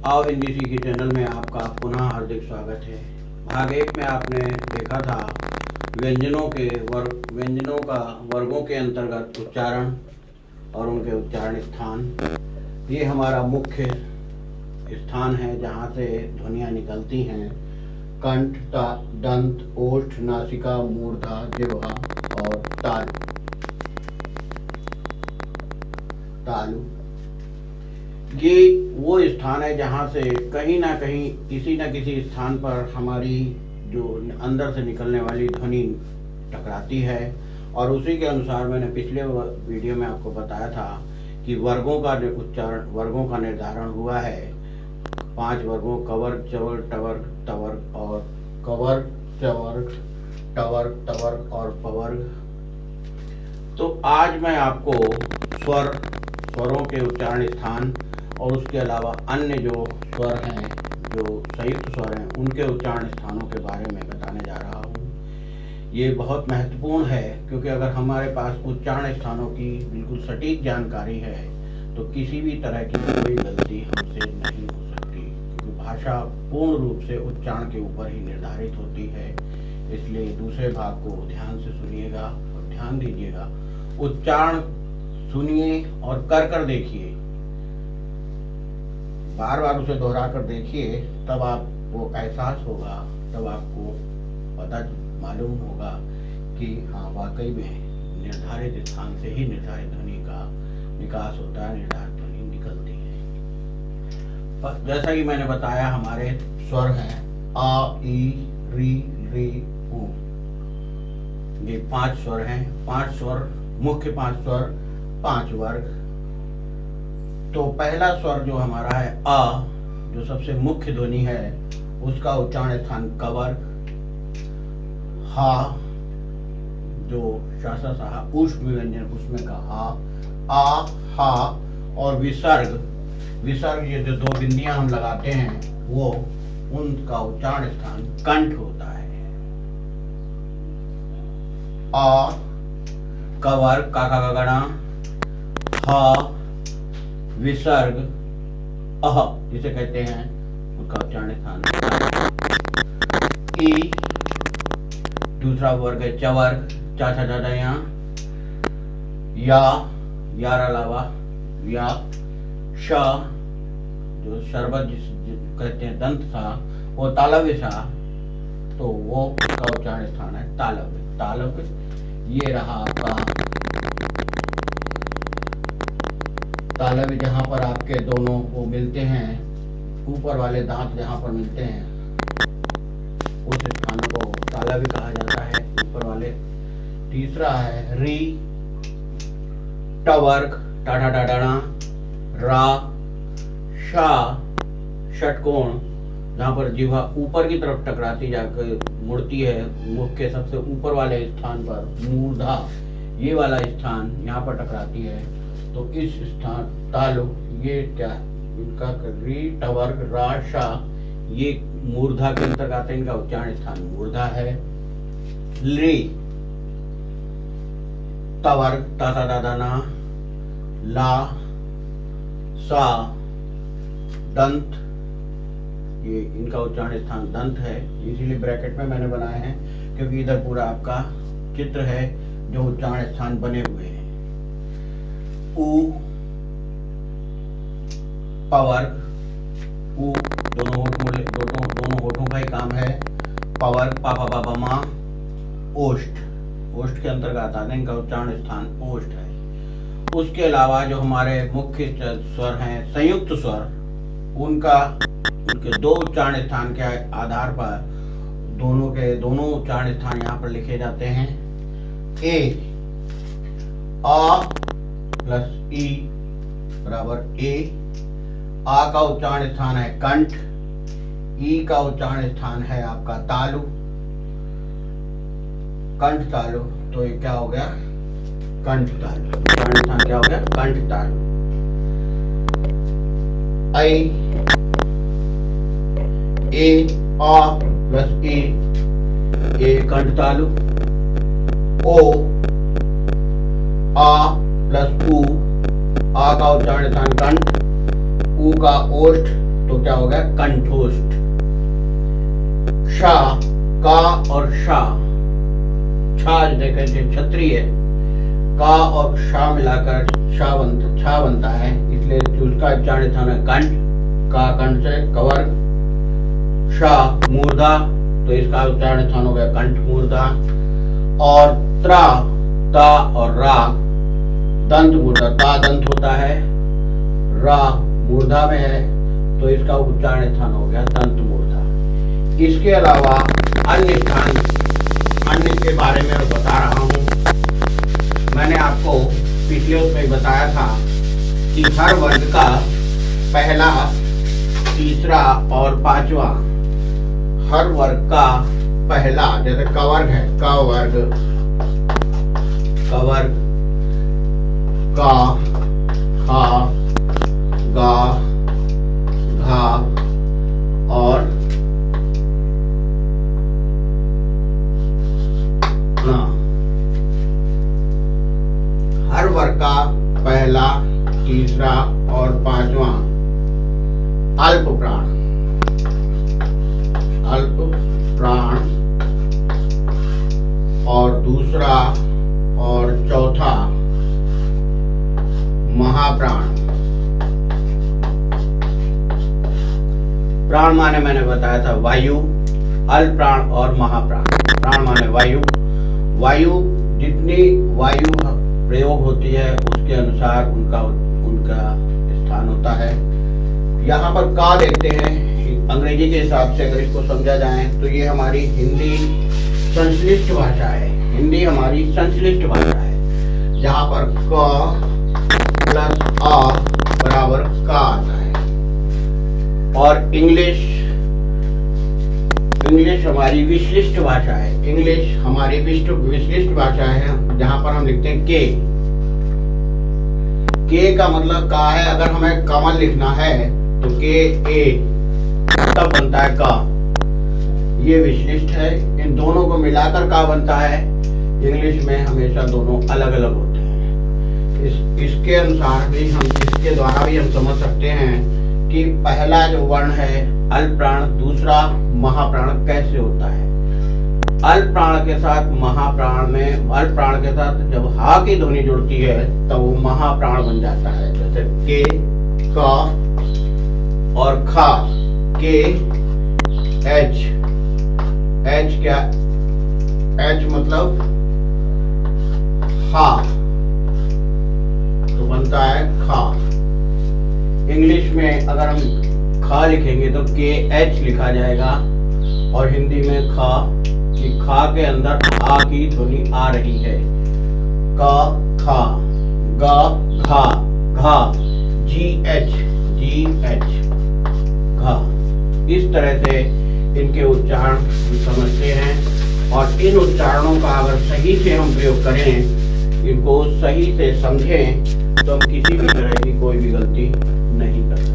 आओ हिंदी सीखी चैनल में आपका पुनः हार्दिक स्वागत है। भाग 1 में आपने देखा था व्यंजनों का वर्गों के अंतर्गत उच्चारण और उनके उच्चारण स्थान। ये हमारा मुख्य स्थान है जहाँ से ध्वनियाँ निकलती हैं। कंठ, दंत, ओष्ठ, नासिका, मूर्धा, जिह्वा और तालु। ये वो स्थान है जहाँ से कहीं ना कहीं किसी न किसी स्थान पर हमारी जो अंदर से निकलने वाली ध्वनि टकराती है। और उसी के अनुसार मैंने पिछले वीडियो में आपको बताया था कि वर्गों का निर्धारण हुआ है। 5 वर्गों कवर्ग, चवर्ग, टवर्ग, तवर्ग और कवर्ग, चवर्ग, टवर्ग, तवर्ग और पवर्ग। तो आज मैं आपको स्वरों के उच्चारण स्थान और उसके अलावा अन्य जो स्वर हैं, जो संयुक्त स्वर हैं, उनके उच्चारण स्थानों के बारे में बताने जा रहा हूँ। ये बहुत महत्वपूर्ण है क्योंकि अगर हमारे पास उच्चारण स्थानों की बिल्कुल सटीक जानकारी है तो किसी भी तरह की कोई गलती हमसे नहीं हो सकती, क्योंकि भाषा पूर्ण रूप से उच्चारण के ऊपर ही निर्धारित होती है। इसलिए दूसरे भाग को ध्यान से सुनिएगा और ध्यान दीजिएगा। उच्चारण सुनिए और कर देखिए, बार बार उसे दोहरा कर देखिए, तब आपको एहसास होगा, तब आपको पता मालूम होगा कि हाँ वाकई में निर्धारित स्थान से ही निर्धारित ध्वनि का विकास होता है, निर्धारित ध्वनि निकलती है। जैसा कि मैंने बताया, हमारे स्वर हैं आ, ई, री, रे, उ। ये 5 स्वर हैं। 5 स्वर, मुख्य 5 स्वर, 5 वर्ग। तो पहला स्वर जो हमारा है आ, जो सबसे मुख्य ध्वनि है, उसका उच्चारण स्थान कवर्ग। हा, जो शासा साहा ऊष्म व्यंजन उसमें का हा, आ, हा। और विसर्ग ये जो 2 बिंदियां हम लगाते हैं, वो उनका उच्चारण स्थान कंठ होता है। आ कवर्ग का गणा, हा विसर्ग अह जिसे कहते हैं, उसका उच्चारण स्थान। ई दूसरा वर्ग है चवर्ग, चा छा जा यहाँ। यार अलावा या, श जो शरबत जिस कहते हैं दंत सा, वो तालव्य सा, तो वो उसका उच्चारण स्थान है तालव्य। ये रहा आपका तालव्य, जहाँ पर आपके दोनों वो मिलते हैं, ऊपर वाले दांत जहाँ पर मिलते हैं उस स्थान को तालव्य कहा जाता है, ऊपर वाले। तीसरा है री, टवर्ग, टाटा टाटाणा, रा, शा षटकोण, जहाँ पर जिह्वा ऊपर की तरफ टकराती जाकर मुड़ती है, मुख के सबसे ऊपर वाले स्थान पर। मूर्धा, ये वाला स्थान यहाँ पर टकराती है, तो इस स्थान तालु, ये क्या इनका री, टवर्ग, रा, शा, ये मूर्धा के अंतर्गत आते हैं। इनका उच्चारण स्थान मूर्धा है। ली, तवर्ग, ताता दादाना, ला, सा, दंत, ये इनका उच्चारण स्थान दंत है। इसीलिए ब्रैकेट में मैंने बनाए हैं क्योंकि इधर पूरा आपका चित्र है जो उच्चारण स्थान बने हुए हैं। उ पवर्ग, उ दोनों होठों का ही काम है। पवर्ग, पापा बाबा माँ। ओष्ठ के अंतर्गत आते हैं, इनका उच्चारण स्थान ओष्ठ है। उसके अलावा जो हमारे मुख्य स्वर हैं, संयुक्त स्वर, उनके 2 उच्चारण स्थान के आधार पर दोनों उच्चारण स्थान यहाँ पर लिखे जाते हैं। ए, आ प्लस ई बराबर ए। आ का उच्चारण स्थान है कंठ, ई का उच्चारण स्थान है आपका तालु, कंठ तालु। तो ये क्या हो गया? कंठ तालु। उच्चारण स्थान क्या हो गया? कंठ तालु। ऐ, ए, आ प्लस ए कंठ तालु। ओ, आ प्लस उ, आ का उच्चारण स्थान कंठ, उ का ओष्ठ, तो क्या हो गया? कंठोष्ठ। शा, का और शा, छा देखे क्षत्रिय, का और शा मिलाकर छा बनता है, इसलिए उसका उच्चारण स्थान है कंठ। का कंठ से कवर्ग, शा मूर्धा, तो इसका उच्चारण स्थान हो गया कंठ मूर्धा। और त्रा, ता और रा दंत मूर्धा, ता दंत होता है, रा मूर्धा में है, तो इसका उच्चारण स्थान हो गया दंत मूर्धा। इसके अलावा अन्य स्थान, अन्य के बारे में मैं बता रहा हूँ। मैंने आपको पिछले उसमें बताया था कि हर वर्ग का पहला, तीसरा और पांचवा, हर वर्ग का पहला, जैसे कवर्ग है, कवर्ग, कवर्ग, का, खा, गा, घा और ना। हर वर्ग का पहला, तीसरा और पांचवा अल्प प्राण, अल्प प्राण, और दूसरा और चौथा महाप्राण। प्राण माने मैंने बताया था वायु, अल्प प्राण और महाप्राण। प्राण माने वायु, वायु जितनी वायु प्रयोग होती है उसके अनुसार उनका स्थान होता है। यहाँ पर का देखते हैं, अंग्रेजी के हिसाब से अगर इसको समझा जाए तो ये हमारी हिंदी संश्लिष्ट भाषा है। हिंदी हमारी संश्लिष्ट भाषा है, जहाँ पर क प्लस आ बराबर का आता है। और इंग्लिश हमारी विशिष्ट भाषा है। इंग्लिश हमारी विशिष्ट भाषा है, जहाँ पर हम लिखते हैं के का मतलब का है। अगर हमें कमल लिखना है तो के ए तब बनता है का, ये विशिष्ट है। इन दोनों को मिलाकर का बनता है। इंग्लिश में हमेशा दोनों अलग अलग होते हैं। इसके अनुसार भी हम, इसके द्वारा भी हम समझ सकते हैं कि पहला जो वर्ण है अल्प प्राण, दूसरा महाप्राण कैसे होता है। अल्प प्राण के साथ महाप्राण में, अल्प प्राण के साथ जब हा की ध्वनि जुड़ती है तब वो महाप्राण बन जाता है। जैसे के, का और खा, के एच, एच क्या, एच मतलब हा, तो बनता है खा। इंग्लिश में अगर हम खा लिखेंगे तो के एच लिखा जाएगा, और हिंदी में खा, कि खा के अंदर आ की ध्वनि आ रही है। का, खा, गा, घा, घा, जी एच, घा। इस तरह से इनके उच्चारण हम समझते हैं, और इन उच्चारणों का अगर सही से हम प्रयोग करें, इनको सही से समझें, तो हम किसी भी तरह की कोई भी गलती नहीं कर सकते।